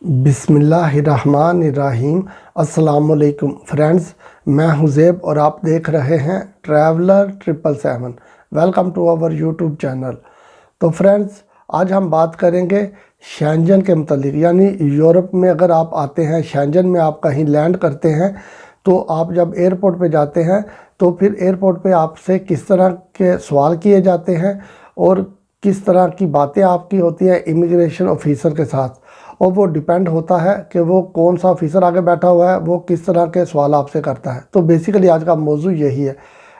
बिस्मिल्लाहिर्रहमानिर्रहीम। अस्सलामुअलैकुम फ्रेंड्स, मैं हूं ज़ेब और आप देख रहे हैं traveller 777। Welcome to our YouTube channel. तो फ्रेंड्स, आज हम बात करेंगे शेंजन के मतलब, यानी यूरोप में अगर आप आते हैं, शेंजन में आप कहीं लैंड करते हैं, तो आप जब एयरपोर्ट पे जाते हैं तो फिर एयरपोर्ट पे आपसे किस तरह के सवाल किए जाते हैं और किस तरह की बातें आपकी होती हैं इमिग्रेशन ऑफिसर के साथ, और वो डिपेंड होता है कि वो कौन सा ऑफिसर आगे बैठा हुआ है, वो किस तरह के सवाल आपसे करता है। तो बेसिकली आज का मौजू यही है।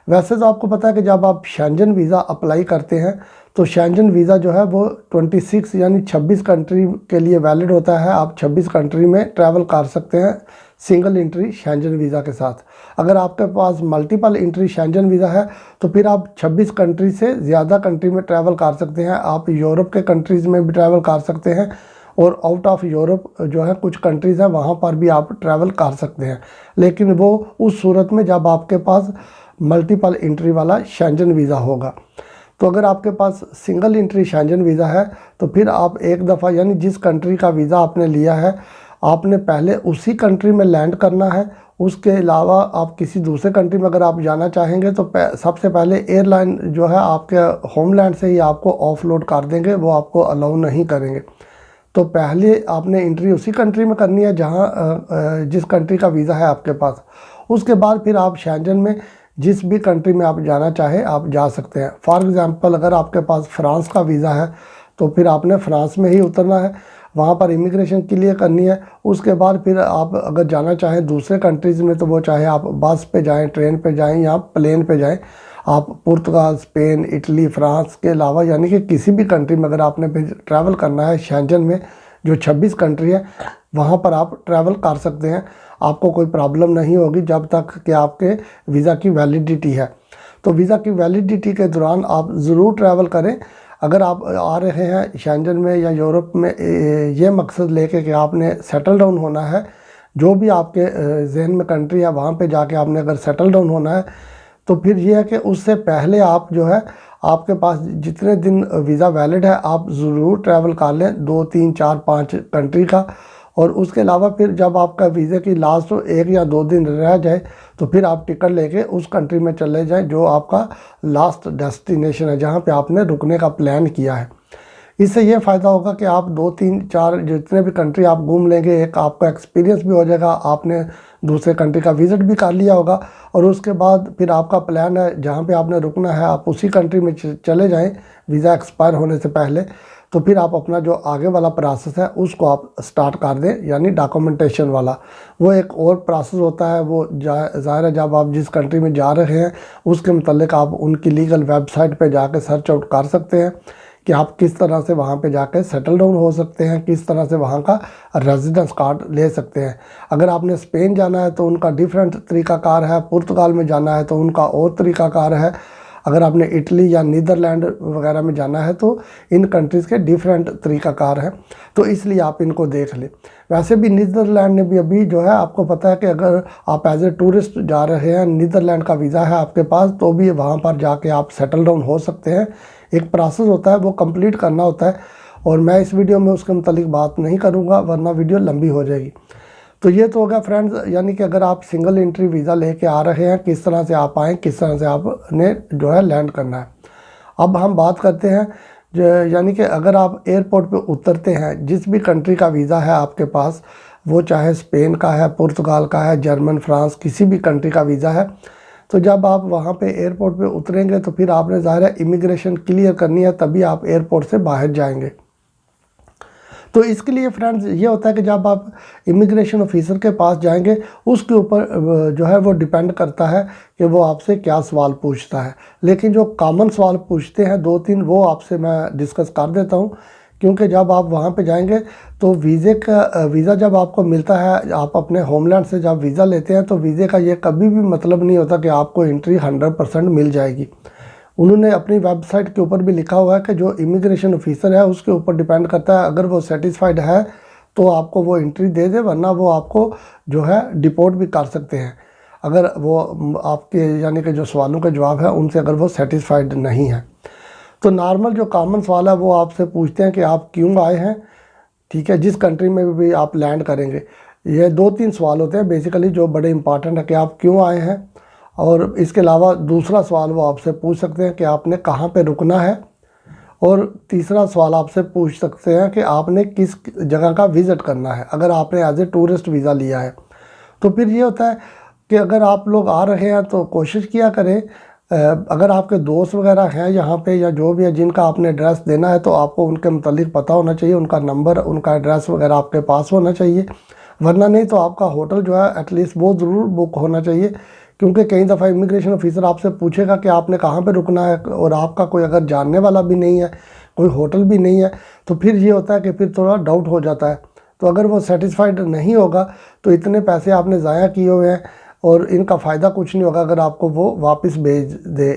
वैसे तो आपको पता है कि जब आप शेंजन वीज़ा अप्लाई करते हैं तो शेंजन वीज़ा जो है वो 26 यानी 26 कंट्री के लिए वैलिड होता है। आप 26 कंट्री में ट्रैवल कर सकते हैं सिंगल इंट्री शेंजन वीज़ा के साथ। अगर आपके पास मल्टीपल इंट्री शेंजन वीज़ा है तो फिर आप 26 कंट्री से ज़्यादा कंट्री में ट्रैवल कर सकते हैं। आप यूरोप के कंट्रीज़ में भी ट्रैवल कर सकते हैं और आउट ऑफ यूरोप जो है कुछ कंट्रीज़ हैं वहाँ पर भी आप ट्रैवल कर सकते हैं, लेकिन वो उस सूरत में जब आपके पास मल्टीपल इंट्री वाला शेंजन वीज़ा होगा। तो अगर आपके पास सिंगल इंट्री शेंजन वीज़ा है तो फिर आप एक दफ़ा यानी जिस कंट्री का वीज़ा आपने लिया है आपने पहले उसी कंट्री में लैंड करना है। उसके अलावा आप किसी दूसरे कंट्री में अगर आप जाना चाहेंगे तो सबसे पहले एयरलाइन जो है आपके होमलैंड से ही आपको ऑफलोड कर देंगे, वो आपको अलाउ नहीं करेंगे। तो पहले आपने एंट्री उसी कंट्री में करनी है जहां जिस कंट्री का वीज़ा है आपके पास। उसके बाद फिर आप शेंजन में जिस भी कंट्री में आप जाना चाहे आप जा सकते हैं। फॉर एग्ज़ाम्पल, अगर आपके पास फ्रांस का वीज़ा है तो फिर आपने फ्रांस में ही उतरना है, वहाँ पर इमिग्रेशन क्लियर करनी है। उसके बाद फिर आप अगर जाना चाहें दूसरे कंट्रीज़ में तो वो चाहे आप बस पे जाएं, ट्रेन पे जाएं या प्लेन पे जाएं, आप पुर्तगाल, स्पेन, इटली, फ्रांस के अलावा यानी कि किसी भी कंट्री में अगर आपने ट्रैवल करना है शेंजन में जो 26 कंट्री है वहाँ पर आप ट्रैवल कर सकते हैं। आपको कोई प्रॉब्लम नहीं होगी जब तक कि आपके वीज़ा की वैलिडिटी है। तो वीज़ा की वैलिडिटी के दौरान आप ज़रूर ट्रैवल करें। अगर आप आ रहे हैं शेंजन में या यूरोप में ये मकसद लेके कि आपने सेटल डाउन होना है, जो भी आपके जहन में कंट्री है वहाँ पे जाके आपने अगर सेटल डाउन होना है, तो फिर ये है कि उससे पहले आप जो है आपके पास जितने दिन वीज़ा वैलिड है आप ज़रूर ट्रैवल कर लें 2, 3, 4, 5 कंट्री का। और उसके अलावा फिर जब आपका वीज़े की लास्ट 1 या 2 दिन रह जाए तो फिर आप टिकट लेके उस कंट्री में चले जाएं जो आपका लास्ट डेस्टिनेशन है, जहाँ पे आपने रुकने का प्लान किया है। इससे ये फ़ायदा होगा कि आप 2, 3, 4 जितने भी कंट्री आप घूम लेंगे, एक आपका एक्सपीरियंस भी हो जाएगा, आपने दूसरे कंट्री का विज़िट भी कर लिया होगा। और उसके बाद फिर आपका प्लान है जहाँ पे आपने रुकना है आप उसी कंट्री में चले जाएं वीज़ा एक्सपायर होने से पहले। तो फिर आप अपना जो आगे वाला प्रोसेस है उसको आप स्टार्ट कर दें, यानी डॉक्यूमेंटेशन वाला। वो एक और प्रोसेस होता है, वो ज़ाहिर है जब आप जिस कंट्री में जा रहे हैं उसके मतलब आप उनकी लीगल वेबसाइट पे जाके सर्च आउट कर सकते हैं कि आप किस तरह से वहाँ पे जाकर सेटल डाउन हो सकते हैं, किस तरह से वहाँ का रेजिडेंस कार्ड ले सकते हैं। अगर आपने स्पेन जाना है तो उनका डिफरेंट तरीक़ाकार है, पुर्तगाल में जाना है तो उनका और तरीक़ाकार है, अगर आपने इटली या नीदरलैंड वगैरह में जाना है तो इन कंट्रीज़ के डिफरेंट तरीक़ाकार हैं। तो इसलिए आप इनको देख लें। वैसे भी नीदरलैंड ने भी अभी जो है आपको पता है कि अगर आप एज ए टूरिस्ट जा रहे हैं, नीदरलैंड का वीज़ा है आपके पास, तो भी वहाँ पर जाके आप सेटल डाउन हो सकते हैं। एक प्रोसेस होता है वो कंप्लीट करना होता है, और मैं इस वीडियो में उसके मुतालिक बात नहीं करूँगा वरना वीडियो लंबी हो जाएगी। तो ये तो हो गया फ्रेंड्स, यानी कि अगर आप सिंगल एंट्री वीज़ा लेके आ रहे हैं किस तरह से आप आएँ, किस तरह से आपने जो है लैंड करना है। अब हम बात करते हैं यानी कि अगर आप एयरपोर्ट पे उतरते हैं, जिस भी कंट्री का वीज़ा है आपके पास, वो चाहे स्पेन का है, पुर्तगाल का है, जर्मन, फ्रांस, किसी भी कंट्री का वीज़ा है, तो जब आप वहाँ पे एयरपोर्ट पे उतरेंगे तो फिर आपने ज़ाहिर है इमिग्रेशन क्लियर करनी है, तभी आप एयरपोर्ट से बाहर जाएंगे। तो इसके लिए फ्रेंड्स ये होता है कि जब आप इमिग्रेशन ऑफिसर के पास जाएंगे उसके ऊपर जो है वो डिपेंड करता है कि वो आपसे क्या सवाल पूछता है। लेकिन जो कॉमन सवाल पूछते हैं 2-3 वो आपसे मैं डिस्कस कर देता हूँ, क्योंकि जब आप वहाँ पे जाएंगे तो वीज़ा जब आपको मिलता है, आप अपने होमलैंड से जब वीज़ा लेते हैं तो वीज़े का ये कभी भी मतलब नहीं होता कि आपको एंट्री 100% मिल जाएगी। उन्होंने अपनी वेबसाइट के ऊपर भी लिखा हुआ है कि जो इमिग्रेशन ऑफिसर है उसके ऊपर डिपेंड करता है, अगर वो सेटिस्फाइड है तो आपको वो एंट्री दे दे, वरना वो आपको जो है डिपोर्ट भी कर सकते हैं अगर वो आपके यानी कि जो सवालों के जवाब है उनसे अगर वो सेटिस्फाइड नहीं है। तो नॉर्मल जो कॉमन सवाल है वो आपसे पूछते हैं कि आप क्यों आए हैं, ठीक है, जिस कंट्री में भी आप लैंड करेंगे। ये 2-3 सवाल होते हैं बेसिकली जो बड़े इंपॉर्टेंट है कि आप क्यों आए हैं, और इसके अलावा दूसरा सवाल वो आपसे पूछ सकते हैं कि आपने कहाँ पे रुकना है, और तीसरा सवाल आपसे पूछ सकते हैं कि आपने किस जगह का विज़िट करना है। अगर आपने एज ए टूरिस्ट वीज़ा लिया है तो फिर ये होता है कि अगर आप लोग आ रहे हैं तो कोशिश किया करें, अगर आपके दोस्त वगैरह हैं यहाँ पे या जो भी है जिनका आपने एड्रेस देना है तो आपको उनके मुतालिक पता होना चाहिए, उनका नंबर, उनका एड्रेस वगैरह आपके पास होना चाहिए। वरना नहीं तो आपका होटल जो है एटलीस्ट वो ज़रूर बुक होना चाहिए, क्योंकि कई दफ़ा इमिग्रेशन ऑफिसर आपसे पूछेगा कि आपने कहाँ पे रुकना है, और आपका कोई अगर जानने वाला भी नहीं है, कोई होटल भी नहीं है, तो फिर ये होता है कि फिर थोड़ा डाउट हो जाता है। तो अगर वो सेटिस्फाइड नहीं होगा तो इतने पैसे आपने ज़ाया किए हुए हैं और इनका फ़ायदा कुछ नहीं होगा अगर आपको वो वापस भेज दे।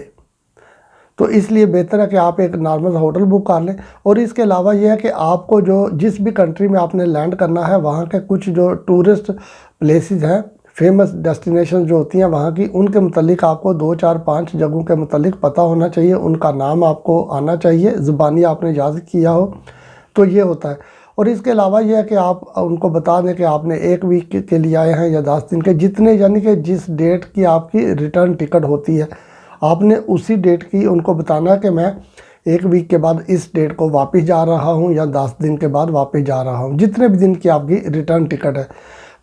तो इसलिए बेहतर है कि आप एक नॉर्मल होटल बुक कर लें। और इसके अलावा ये है कि आपको जो जिस भी कंट्री में आपने लैंड करना है वहाँ के कुछ जो टूरिस्ट प्लेसेस हैं, फेमस डेस्टिनेशन जो होती हैं वहाँ की, उनके मुतालिक आपको 2-4-5 जगहों के मुतालिक पता होना चाहिए, उनका नाम आपको आना चाहिए, ज़ुबानी आपने याद किया हो, तो ये होता है। और इसके अलावा यह है कि आप उनको बता दें कि आपने 1 वीक के लिए आए हैं या 10 दिन के, जितने यानी कि जिस डेट की आपकी रिटर्न टिकट होती है आपने उसी डेट की उनको बताना कि मैं 1 वीक के बाद इस डेट को वापस जा रहा हूं या 10 दिन के बाद वापस जा रहा हूं, जितने भी दिन की आपकी रिटर्न टिकट है।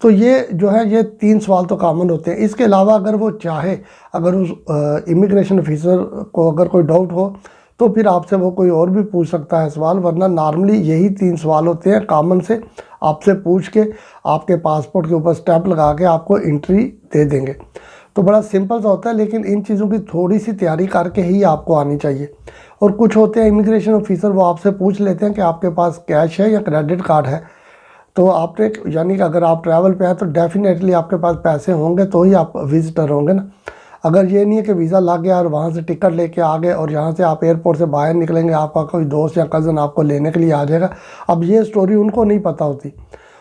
तो ये जो है ये 3 सवाल तो कॉमन होते हैं। इसके अलावा अगर वो चाहे, अगर उस इमिग्रेशन ऑफिसर को अगर कोई डाउट हो तो फिर आपसे वो कोई और भी पूछ सकता है सवाल, वरना नॉर्मली यही 3 सवाल होते हैं कॉमन से, आपसे पूछ के आपके पासपोर्ट के ऊपर स्टैंप लगा के आपको एंट्री दे देंगे। तो बड़ा सिंपल सा होता है, लेकिन इन चीज़ों की थोड़ी सी तैयारी करके ही आपको आनी चाहिए। और कुछ होते हैं इमिग्रेशन ऑफिसर वो आपसे पूछ लेते हैं कि आपके पास कैश है या क्रेडिट कार्ड है। तो आपने यानी कि अगर आप ट्रैवल पे हैं तो डेफिनेटली आपके पास पैसे होंगे तो ही आप विजिटर होंगे ना। अगर ये नहीं है कि वीज़ा लग गया और वहाँ से टिकट लेके आ गए और यहाँ से आप एयरपोर्ट से बाहर निकलेंगे आपका कोई दोस्त या कज़न आपको लेने के लिए आ जाएगा, अब ये स्टोरी उनको नहीं पता होती।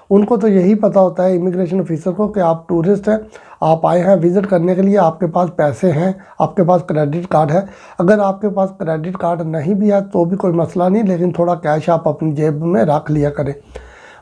उनको तो यही पता होता है इमिग्रेशन ऑफिसर को कि आप टूरिस्ट हैं, आप आए हैं विज़िट करने के लिए, आपके पास पैसे हैं, आपके पास क्रेडिट कार्ड है। अगर आपके पास क्रेडिट कार्ड नहीं भी है तो भी कोई मसला नहीं, लेकिन थोड़ा कैश आप अपनी जेब में रख लिया करें।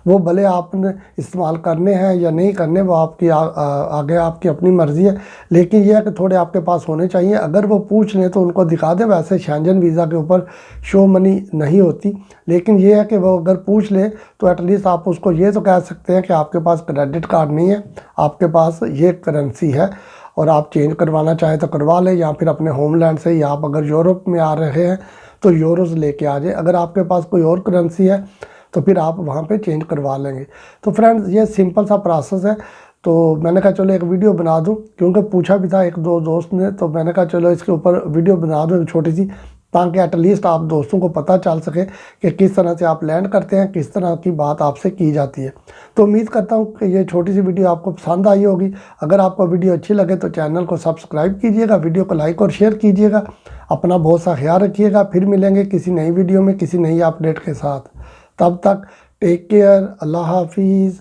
वो भले आपने इस्तेमाल करने हैं या नहीं करने, वो आपकी आगे आपकी अपनी मर्ज़ी है, लेकिन यह है कि थोड़े आपके पास होने चाहिए। अगर वो पूछ लें तो उनको दिखा दें। वैसे शेंजन वीज़ा के ऊपर शो मनी नहीं होती, लेकिन ये है कि वो अगर पूछ ले तो एटलीस्ट आप उसको ये तो कह सकते हैं कि आपके पास क्रेडिट कार्ड नहीं है, आपके पास ये करेंसी है और आप चेंज करवाना चाहें तो करवा लें, या फिर अपने होमलैंड से, या आप अगर यूरोप में आ रहे हैं तो यूरोज़ लेके आ जाए। अगर आपके पास कोई और करेंसी है तो फिर आप वहाँ पे चेंज करवा लेंगे। तो फ्रेंड्स ये सिंपल सा प्रोसेस है। तो मैंने कहा चलो एक वीडियो बना दूँ, क्योंकि पूछा भी था 1-2 दोस्त ने, तो मैंने कहा चलो इसके ऊपर वीडियो बना दूँ एक छोटी सी, ताकि एटलीस्ट आप दोस्तों को पता चल सके कि किस तरह से आप लैंड करते हैं, किस तरह की बात आपसे की जाती है। तो उम्मीद करता हूँ कि ये छोटी सी वीडियो आपको पसंद आई होगी। अगर आपको वीडियो अच्छी लगे तो चैनल को सब्सक्राइब कीजिएगा, वीडियो को लाइक और शेयर कीजिएगा। अपना बहुत सा ख्याल रखिएगा। फिर मिलेंगे किसी नई वीडियो में किसी नई अपडेट के साथ। तब तक टेक केयर, अल्लाह हाफिज़।